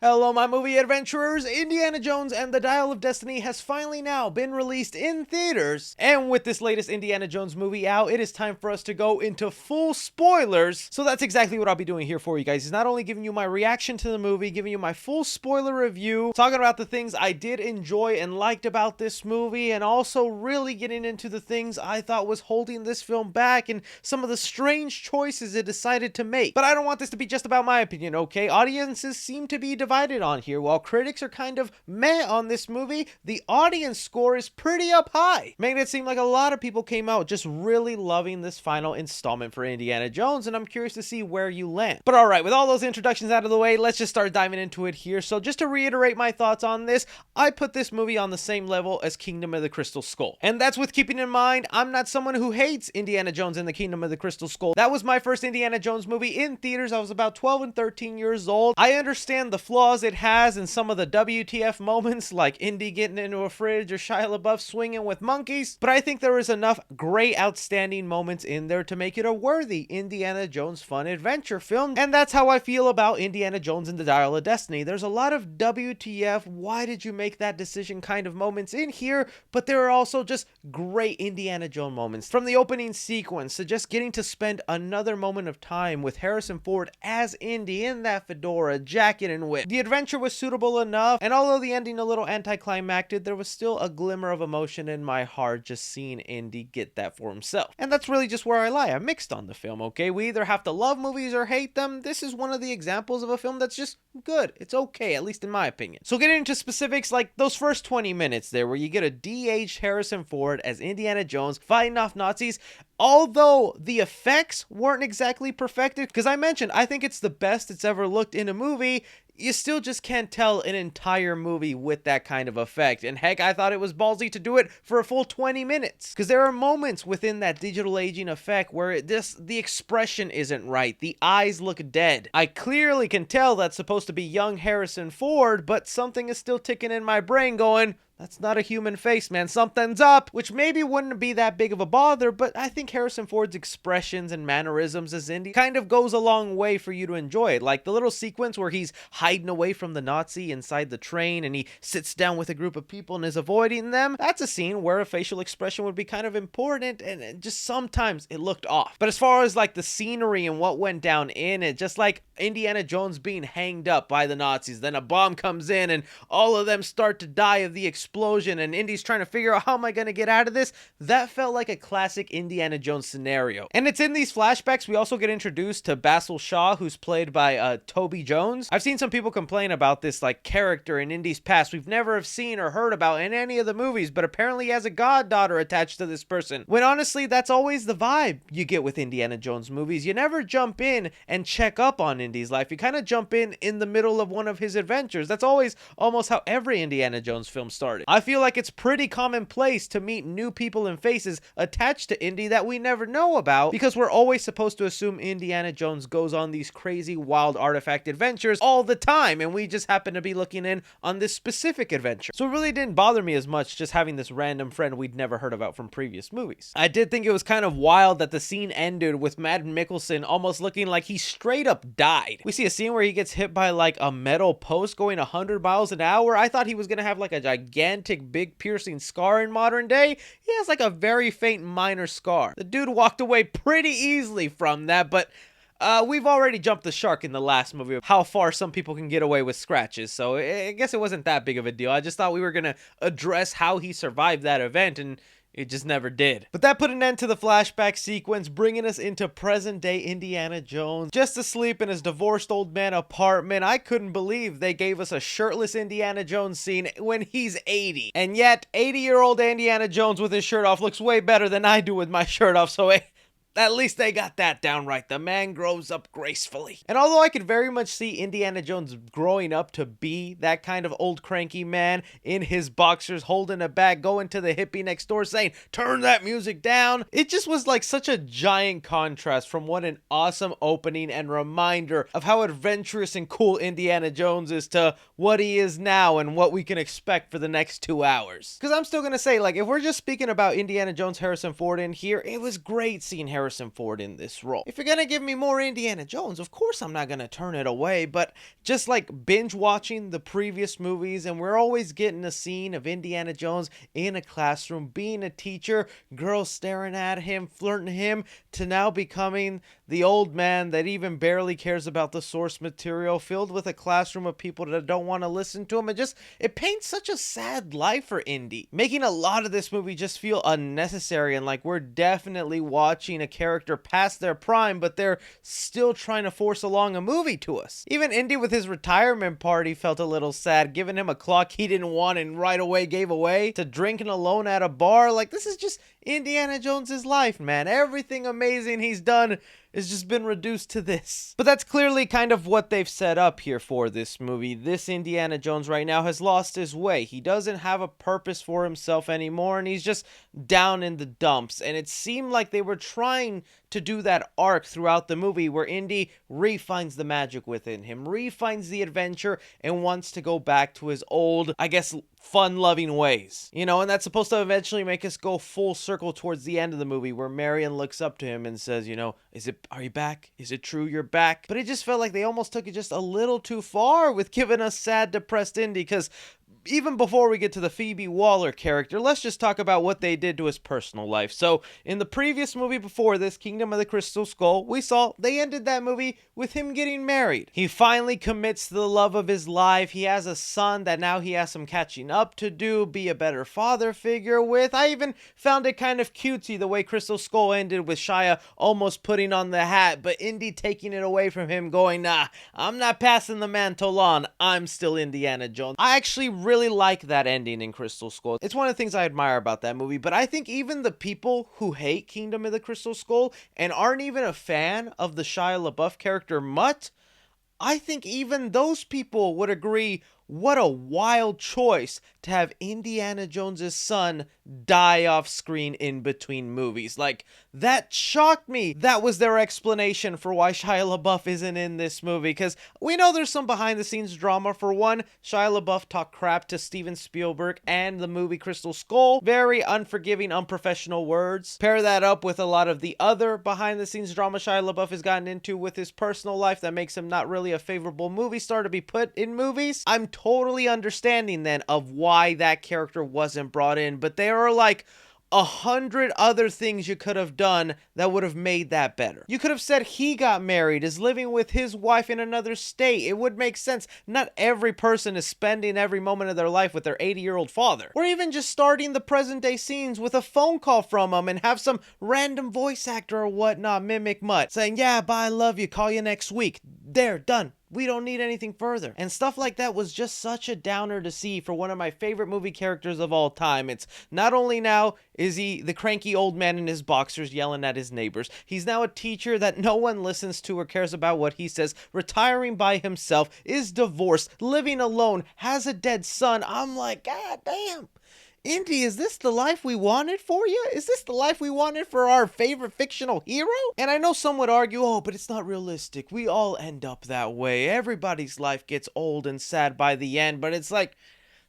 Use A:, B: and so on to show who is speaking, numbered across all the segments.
A: Hello, my movie adventurers! Indiana Jones and the Dial of Destiny has finally now been released in theaters. And with this latest Indiana Jones movie out, it is time for us to go into full spoilers. So that's exactly what I'll be doing here for you guys. Is not only giving you my reaction to the movie, giving you my full spoiler review, talking about the things I did enjoy and liked about this movie, and also really getting into the things I thought was holding this film back and some of the strange choices it decided to make. But I don't want this to be just about my opinion, okay? Audiences seem to be divided on here. While critics are kind of meh on this movie, the audience score is pretty up high, making it seem like a lot of people came out just really loving this final installment for Indiana Jones, and I'm curious to see where you land. But alright, with all those introductions out of the way, let's just start diving into it here. So just to reiterate my thoughts on this, I put this movie on the same level as Kingdom of the Crystal Skull. And that's with keeping in mind, I'm not someone who hates Indiana Jones and the Kingdom of the Crystal Skull. That was my first Indiana Jones movie in theaters. I was about 12 and 13 years old. I understand the flaws it has and some of the WTF moments, like Indy getting into a fridge or Shia LaBeouf swinging with monkeys, but I think there is enough great outstanding moments in there to make it a worthy Indiana Jones fun adventure film, and that's how I feel about Indiana Jones and the Dial of Destiny. There's a lot of WTF, why did you make that decision kind of moments in here, but there are also just great Indiana Jones moments, from the opening sequence to just getting to spend another moment of time with Harrison Ford as Indy in that fedora, jacket, and whip. The adventure was suitable enough, and although the ending a little anticlimactic, there was still a glimmer of emotion in my heart just seeing Indy get that for himself. And that's really just where I lie. I'm mixed on the film, okay? We either have to love movies or hate them. This is one of the examples of a film that's just good. It's okay, at least in my opinion. So getting into specifics, like those first 20 minutes there where you get a de-aged Harrison Ford as Indiana Jones fighting off Nazis, although the effects weren't exactly perfected, because I mentioned I think it's the best it's ever looked in a movie, you still just can't tell an entire movie with that kind of effect. And heck, I thought it was ballsy to do it for a full 20 minutes. Because there are moments within that digital aging effect where the expression isn't right. The eyes look dead. I clearly can tell that's supposed to be young Harrison Ford, but something is still ticking in my brain going, that's not a human face, man. Something's up, which maybe wouldn't be that big of a bother, but I think Harrison Ford's expressions and mannerisms as Indy kind of goes a long way for you to enjoy it. Like the little sequence where he's hiding away from the Nazi inside the train and he sits down with a group of people and is avoiding them. That's a scene where a facial expression would be kind of important, and just sometimes it looked off. But as far as like the scenery and what went down in it, just like Indiana Jones being hanged up by the Nazis, then a bomb comes in and all of them start to die of the explosion, and Indy's trying to figure out how am I going to get out of this. That felt like a classic Indiana Jones scenario. And it's in these flashbacks we also get introduced to Basil Shaw, who's played by Toby Jones. I've seen some people complain about this like character in Indy's past we've never have seen or heard about in any of the movies, but apparently he has a goddaughter attached to this person, when honestly that's always the vibe you get with Indiana Jones movies. You never jump in and check up on Indy's life. You kind of jump in the middle of one of his adventures. That's always almost how every Indiana Jones film started. I feel like it's pretty commonplace to meet new people and faces attached to Indy that we never know about, because we're always supposed to assume Indiana Jones goes on these crazy wild artifact adventures all the time, and we just happen to be looking in on this specific adventure. So it really didn't bother me as much just having this random friend we'd never heard about from previous movies. I did think it was kind of wild that the scene ended with Matt Mikkelsen almost looking like he straight up died. We see a scene where he gets hit by like a metal post going 100 miles an hour. I thought he was gonna have like a gigantic big piercing scar in modern day. He has like a very faint minor scar. The dude walked away pretty easily from that, but we've already jumped the shark in the last movie of how far some people can get away with scratches, so I guess it wasn't that big of a deal. I just thought we were gonna address how he survived that event, and it just never did. But that put an end to the flashback sequence, bringing us into present-day Indiana Jones, just asleep in his divorced old man apartment. I couldn't believe they gave us a shirtless Indiana Jones scene when he's 80. And yet, 80-year-old Indiana Jones with his shirt off looks way better than I do with my shirt off, so at least they got that down right. The man grows up gracefully. And although I could very much see Indiana Jones growing up to be that kind of old cranky man in his boxers holding a bag, going to the hippie next door saying, turn that music down, it just was like such a giant contrast from what an awesome opening and reminder of how adventurous and cool Indiana Jones is to what he is now and what we can expect for the next 2 hours. Because I'm still gonna say, like, if we're just speaking about Indiana Jones Harrison Ford in here, it was great seeing Harrison Harrison Ford in this role. If you're gonna give me more Indiana Jones, of course I'm not gonna turn it away, but just like binge watching the previous movies, and we're always getting a scene of Indiana Jones in a classroom being a teacher, girls staring at him, flirting him, to now becoming the old man that even barely cares about the source material, filled with a classroom of people that don't want to listen to him. It paints such a sad life for Indy, making a lot of this movie just feel unnecessary, and like we're definitely watching a character past their prime, but they're still trying to force along a movie to us. Even Indy with his retirement party felt a little sad, giving him a clock he didn't want and right away gave away, to drinking alone at a bar. Like, this is just Indiana Jones's life, man. Everything amazing he's done has just been reduced to this. But that's clearly kind of what they've set up here for this movie. This Indiana Jones right now has lost his way. He doesn't have a purpose for himself anymore, and he's just down in the dumps. And it seemed like they were trying to do that arc throughout the movie where Indy refines the magic within him, refines the adventure, and wants to go back to his old, I guess, fun-loving ways. You know, and that's supposed to eventually make us go full circle towards the end of the movie where Marion looks up to him and says, you know, are you back? Is it true you're back? But it just felt like they almost took it just a little too far with giving us sad, depressed Indy, because even before we get to the Phoebe Waller character, let's just talk about what they did to his personal life. So, in the previous movie before this, Kingdom of the Crystal Skull, we saw they ended that movie with him getting married. He finally commits to the love of his life. He has a son that now he has some catching up to do, be a better father figure with. I even found it kind of cutesy the way Crystal Skull ended with Shia almost putting on the hat, but Indy taking it away from him, going, nah, I'm not passing the mantle on. I'm still Indiana Jones. I actually really like that ending in Crystal Skull. It's one of the things I admire about that movie, but I think even the people who hate Kingdom of the Crystal Skull and aren't even a fan of the Shia LaBeouf character Mutt, I think even those people would agree what a wild choice to have Indiana Jones's son die off screen in between movies. Like, that shocked me. That was their explanation for why Shia LaBeouf isn't in this movie, because we know there's some behind the scenes drama. For one, Shia LaBeouf talked crap to Steven Spielberg and the movie Crystal Skull. Very unforgiving, unprofessional words. Pair that up with a lot of the other behind the scenes drama Shia LaBeouf has gotten into with his personal life that makes him not really a favorable movie star to be put in movies. I'm totally understanding then of why that character wasn't brought in, but there are like 100 other things you could have done that would have made that better. You could have said he got married, is living with his wife in another state. It would make sense. Not every person is spending every moment of their life with their 80-year-old father. Or even just starting the present day scenes with a phone call from him and have some random voice actor or whatnot mimic Mutt saying, yeah, bye, I love you, call you next week. There, done. We don't need anything further. And stuff like that was just such a downer to see for one of my favorite movie characters of all time. It's not only now is he the cranky old man in his boxers yelling at his neighbors, he's now a teacher that no one listens to or cares about what he says, retiring by himself, is divorced, living alone, has a dead son. I'm like, God damn. Indy, is this the life we wanted for you? Is this the life we wanted for our favorite fictional hero? And I know some would argue, oh, but it's not realistic. We all end up that way. Everybody's life gets old and sad by the end, but it's like,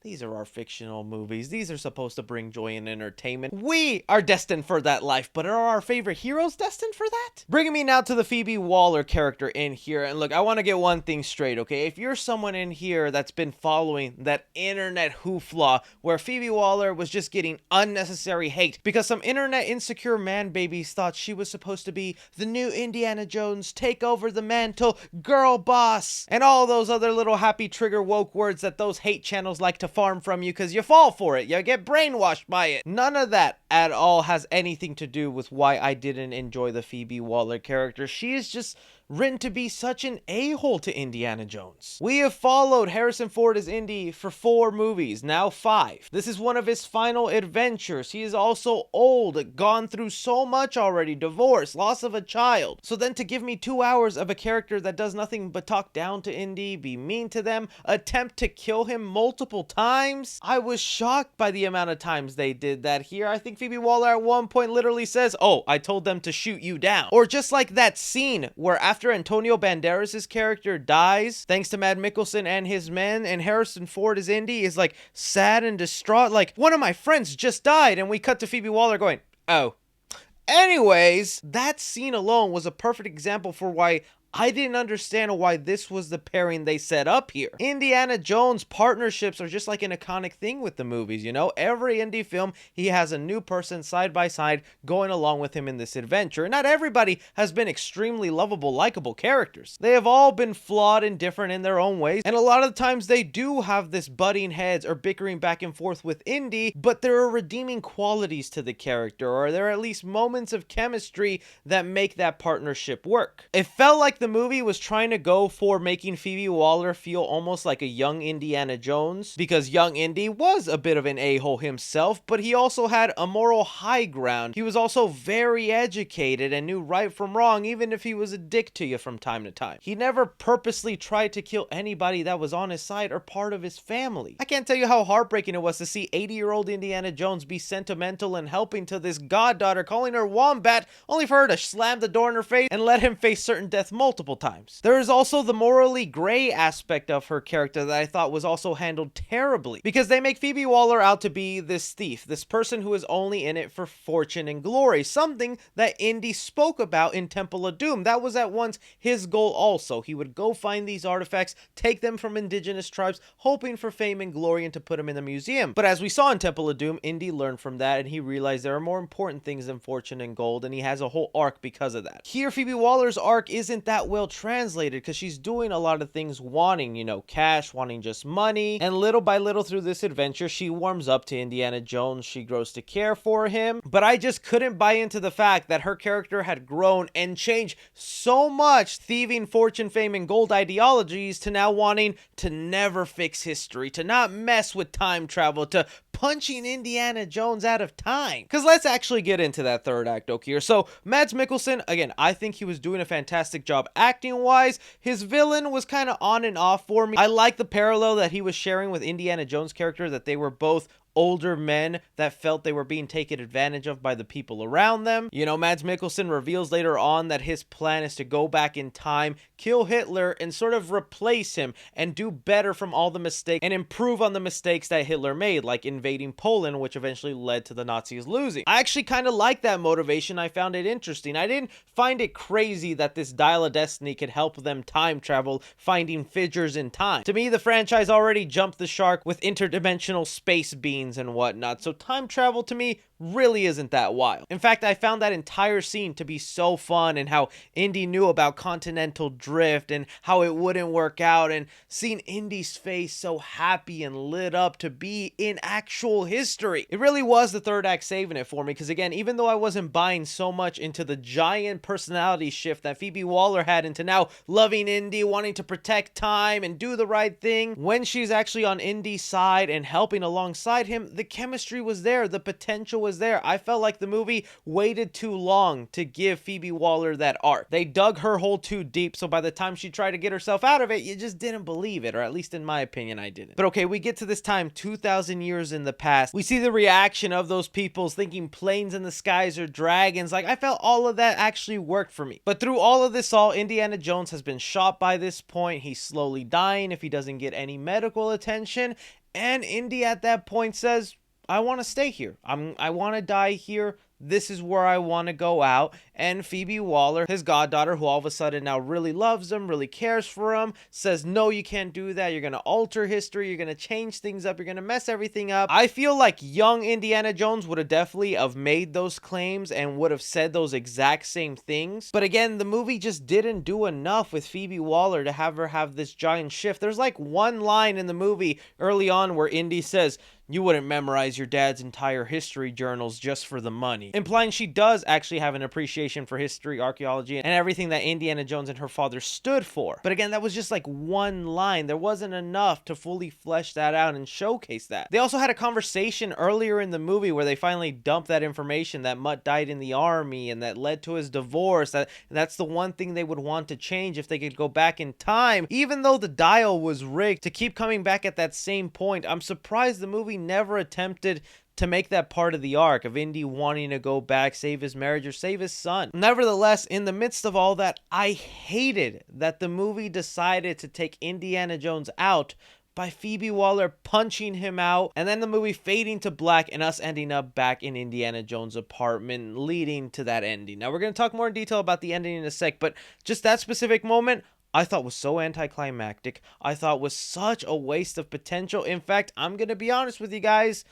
A: these are our fictional movies. These are supposed to bring joy and entertainment. We are destined for that life, but are our favorite heroes destined for that? Bringing me now to the Phoebe Waller character in here. And look, I want to get one thing straight, okay? If you're someone in here that's been following that internet hoopla where Phoebe Waller was just getting unnecessary hate because some internet insecure man babies thought she was supposed to be the new Indiana Jones, take over the mantle, girl boss, and all those other little happy trigger woke words that those hate channels like to farm from you because you fall for it. You get brainwashed by it. None of that at all has anything to do with why I didn't enjoy the Phoebe Waller character. She is just written to be such an a-hole to Indiana Jones. We have followed Harrison Ford as Indy for 4 movies, now 5. This is one of his final adventures. He is also old, gone through so much already, divorce, loss of a child. So then to give me 2 hours of a character that does nothing but talk down to Indy, be mean to them, attempt to kill him multiple times, I was shocked by the amount of times they did that here. I think Phoebe Waller at one point literally says, oh, I told them to shoot you down. Or just like that scene where after Antonio Banderas' character dies, thanks to Matt Mikkelsen and his men, and Harrison Ford as Indy is like sad and distraught, like, one of my friends just died, and we cut to Phoebe Waller going, oh, Anyways, that scene alone was a perfect example for why I didn't understand why this was the pairing they set up here. Indiana Jones partnerships are just like an iconic thing with the movies, you know? Every indie film, he has a new person side by side going along with him in this adventure. And not everybody has been extremely lovable, likable characters. They have all been flawed and different in their own ways. And a lot of the times they do have this butting heads or bickering back and forth with Indy, but there are redeeming qualities to the character, or there are at least moments of chemistry that make that partnership work. It felt like the movie was trying to go for making Phoebe Waller feel almost like a young Indiana Jones, because young Indy was a bit of an a-hole himself, but he also had a moral high ground. He was also very educated and knew right from wrong, even if he was a dick to you from time to time. He never purposely tried to kill anybody that was on his side or part of his family. I can't tell you how heartbreaking it was to see 80-year-old Indiana Jones be sentimental and helping to this goddaughter, calling her Wombat, only for her to slam the door in her face and let him face certain death multiple times. There is also the morally gray aspect of her character that I thought was also handled terribly, because they make Phoebe Waller out to be this thief, this person who is only in it for fortune and glory, something that Indy spoke about in Temple of Doom. That was at once his goal also. He would go find these artifacts, take them from indigenous tribes, hoping for fame and glory and to put them in the museum. But as we saw in Temple of Doom, Indy learned from that and he realized there are more important things than fortune and gold, and he has a whole arc because of that. Here, Phoebe Waller's arc isn't that well translated because she's doing a lot of things wanting, you know, cash, wanting just money, and little by little through this adventure, she warms up to Indiana Jones, she grows to care for him, but I just couldn't buy into the fact that her character had grown and changed so much, thieving fortune, fame, and gold ideologies to now wanting to never fix history, to not mess with time travel, to punching Indiana Jones out of time. Because let's actually get into that third act here. So Mads Mikkelsen, again, I think he was doing a fantastic job acting wise. His villain was kind of on and off for me. I like the parallel that he was sharing with Indiana Jones' character, that they were both older men that felt they were being taken advantage of by the people around them. You know, Mads Mikkelsen reveals later on that his plan is to go back in time, kill Hitler, and sort of replace him and do better from all the mistakes and improve on the mistakes that Hitler made, like invading Poland, which eventually led to the Nazis losing. I actually kind of like that motivation. I found it interesting. I didn't find it crazy that this Dial of Destiny could help them time travel, finding fissures in time. To me, the franchise already jumped the shark with interdimensional space beings and whatnot, so time travel to me really isn't that wild. In fact, I found that entire scene to be so fun, and how Indy knew about continental drift and how it wouldn't work out, and seeing Indy's face so happy and lit up to be in actual history. It really was the third act saving it for me, because again, even though I wasn't buying so much into the giant personality shift that Phoebe Waller had into now loving Indy, wanting to protect time and do the right thing, when she's actually on Indy's side and helping alongside him, the chemistry was there, the potential was there. I felt like the movie waited too long to give Phoebe Waller that arc. They dug her hole too deep, so by the time she tried to get herself out of it, you just didn't believe it, or at least in my opinion, I didn't. But okay, we get to this time 2,000 years in the past. We see the reaction of those peoples thinking planes in the skies are dragons. Like, I felt all of that actually worked for me. But through all of this, Indiana Jones has been shot by this point. He's slowly dying if he doesn't get any medical attention. And Indy at that point says, I want to stay here. I want to die here. This is where I want to go out. And Phoebe Waller, his goddaughter, who all of a sudden now really loves him, really cares for him, says, no, you can't do that. You're going to alter history. You're going to change things up. You're going to mess everything up. I feel like young Indiana Jones would have definitely have made those claims and would have said those exact same things. But again, the movie just didn't do enough with Phoebe Waller to have her have this giant shift. There's like one line in the movie early on where Indy says, you wouldn't memorize your dad's entire history journals just for the money, implying she does actually have an appreciation for history, archaeology, and everything that Indiana Jones and her father stood for. But again, that was just like one line. There wasn't enough to fully flesh that out and showcase that. They also had a conversation earlier in the movie where they finally dumped that information that Mutt died in the army and that led to his divorce. That's the one thing they would want to change if they could go back in time. Even though the dial was rigged to keep coming back at that same point, I'm surprised the movie never attempted to make that part of the arc of Indy wanting to go back, save his marriage, or save his son. Nevertheless, in the midst of all that, I hated that the movie decided to take Indiana Jones out by Phoebe Waller punching him out, and then the movie fading to black and us ending up back in Indiana Jones' apartment, leading to that ending. Now, we're going to talk more in detail about the ending in a sec, but just that specific moment, I thought was so anticlimactic. I thought was such a waste of potential. In fact, I'm going to be honest with you guys,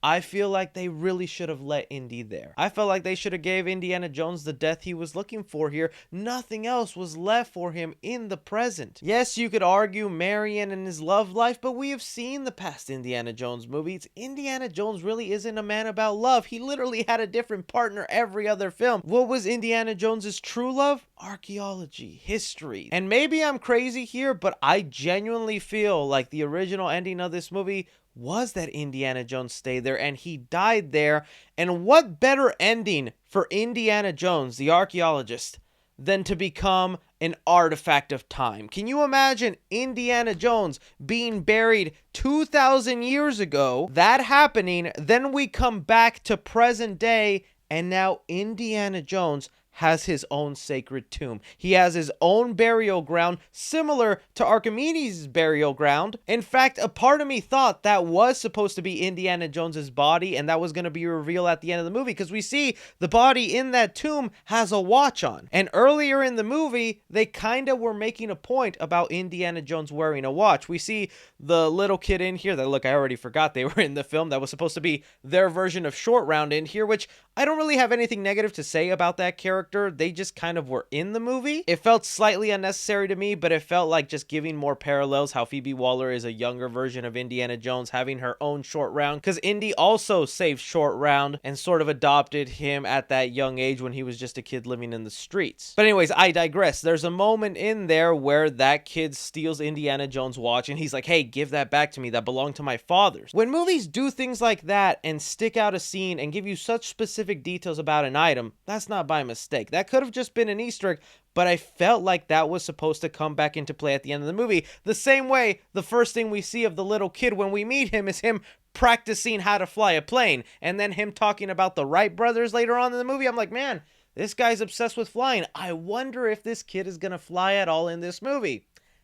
A: I feel like they really should have let Indy there. I felt like they should have gave Indiana Jones the death he was looking for here. Nothing else was left for him in the present. Yes, you could argue Marion and his love life, but we have seen the past Indiana Jones movies. Indiana Jones really isn't a man about love. He literally had a different partner every other film. What was Indiana Jones's true love? Archaeology, history. And maybe I'm crazy here, but I genuinely feel like the original ending of this movie was that Indiana Jones stayed there and he died there. And what better ending for Indiana Jones, the archaeologist, than to become an artifact of time? Can you imagine Indiana Jones being buried 2,000 years ago, that happening, then we come back to present day, and now Indiana Jones has his own sacred tomb. He has his own burial ground, similar to Archimedes' burial ground. In fact, a part of me thought that was supposed to be Indiana Jones's body, and that was going to be revealed at the end of the movie, because we see the body in that tomb has a watch on. And earlier in the movie, they kind of were making a point about Indiana Jones wearing a watch. We see the little kid in here that, look, I already forgot they were in the film. That was supposed to be their version of Short Round in here, which I don't really have anything negative to say about that character. They just kind of were in the movie. It felt slightly unnecessary to me, but it felt like just giving more parallels, how Phoebe Waller is a younger version of Indiana Jones, having her own Short Round, because Indy also saved Short Round and sort of adopted him at that young age when he was just a kid living in the streets. But anyways, I digress. There's a moment in there where that kid steals Indiana Jones' watch, and he's like, hey, give that back to me. That belonged to my father's. When movies do things like that and stick out a scene and give you such specific details about an item, that's not by mistake. That could have just been an Easter egg, but I felt like that was supposed to come back into play at the end of the movie. The same way the first thing we see of the little kid when we meet him is him practicing how to fly a plane, and then him talking about the Wright brothers later on in the movie. I'm like, man, this guy's obsessed with flying. I wonder if this kid is gonna fly at all in this movie.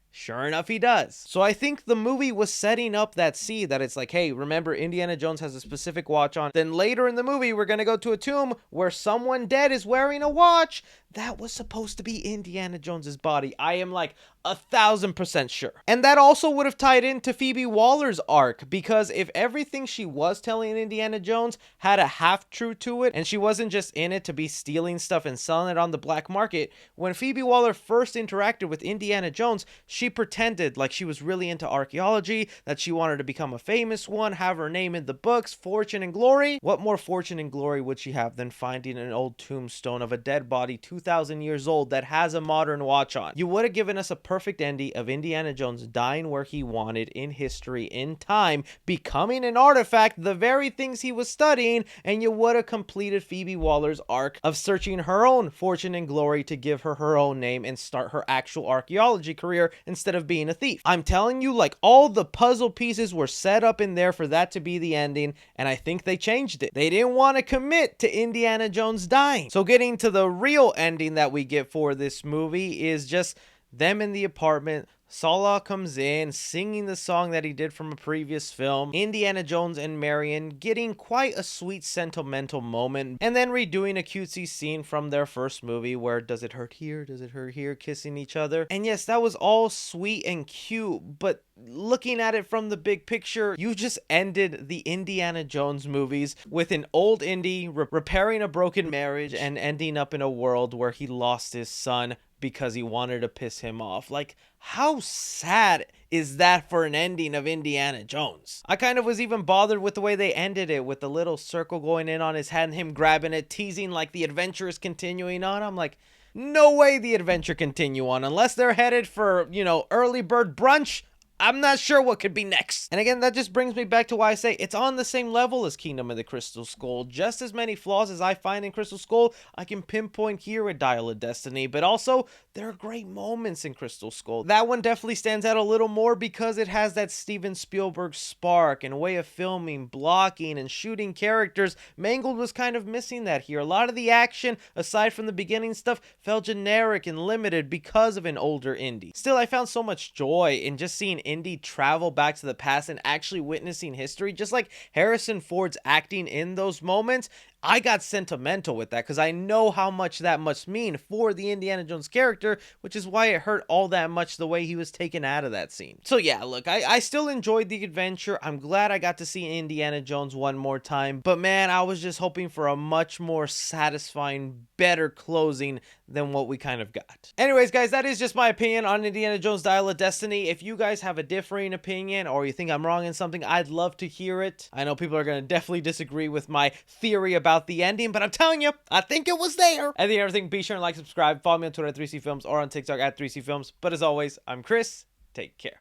A: Sure enough, he does. So I think the movie was setting up that seed that it's like, hey, remember Indiana Jones has a specific watch on. Then later in the movie, we're going to go to a tomb where someone dead is wearing a watch. That was supposed to be Indiana Jones's body. I am like 1,000% sure. And that also would have tied into Phoebe Waller's arc, because if everything she was telling Indiana Jones had a half-truth to it, and she wasn't just in it to be stealing stuff and selling it on the black market, when Phoebe Waller first interacted with Indiana Jones, she pretended like she was really into archaeology, that she wanted to become a famous one, have her name in the books, fortune and glory. What more fortune and glory would she have than finding an old tombstone of a dead body 2,000 years old that has a modern watch on? You would have given us a perfect ending of Indiana Jones dying where he wanted, in history, in time, becoming an artifact, the very things he was studying, and you would have completed Phoebe Waller's arc of searching her own fortune and glory to give her her own name and start her actual archaeology career instead of being a thief. I'm telling you, like, all the puzzle pieces were set up in there for that to be the ending, and I think they changed it. They didn't want to commit to Indiana Jones dying. So getting to the real ending that we get for this movie is just them in the apartment. Salah comes in, singing the song that he did from a previous film. Indiana Jones and Marion getting quite a sweet sentimental moment, and then redoing a cutesy scene from their first movie where does it hurt here, does it hurt here, kissing each other. And yes, that was all sweet and cute, but looking at it from the big picture, you just ended the Indiana Jones movies with an old Indy repairing a broken marriage and ending up in a world where he lost his son because he wanted to piss him off. Like, how sad is that for an ending of Indiana Jones? I kind of was even bothered with the way they ended it, with the little circle going in on his head and him grabbing it, teasing like the adventure is continuing on. I'm like, no way the adventure continue on unless they're headed for, you know, early bird brunch. I'm not sure what could be next. And again, that just brings me back to why I say it's on the same level as Kingdom of the Crystal Skull. Just as many flaws as I find in Crystal Skull, I can pinpoint here at Dial of Destiny, but also there are great moments in Crystal Skull. That one definitely stands out a little more because it has that Steven Spielberg spark and way of filming, blocking, and shooting characters. Mangold was kind of missing that here. A lot of the action, aside from the beginning stuff, felt generic and limited because of an older Indy. Still, I found so much joy in just seeing Indy travel back to the past and actually witnessing history, just like Harrison Ford's acting in those moments, I got sentimental with that because I know how much that must mean for the Indiana Jones character, which is why it hurt all that much the way he was taken out of that scene. So yeah, look, I still enjoyed the adventure. I'm glad I got to see Indiana Jones one more time, but man, I was just hoping for a much more satisfying, better closing than what we kind of got. Anyways, guys, that is just my opinion on Indiana Jones Dial of Destiny. If you guys have a differing opinion or you think I'm wrong in something, I'd love to hear it. I know people are going to definitely disagree with my theory about the ending, but I'm telling you, I think it was there. I think everything, be sure and like, subscribe, follow me on Twitter at 3C Films or on TikTok at 3C Films. But as always, I'm Chris. Take care.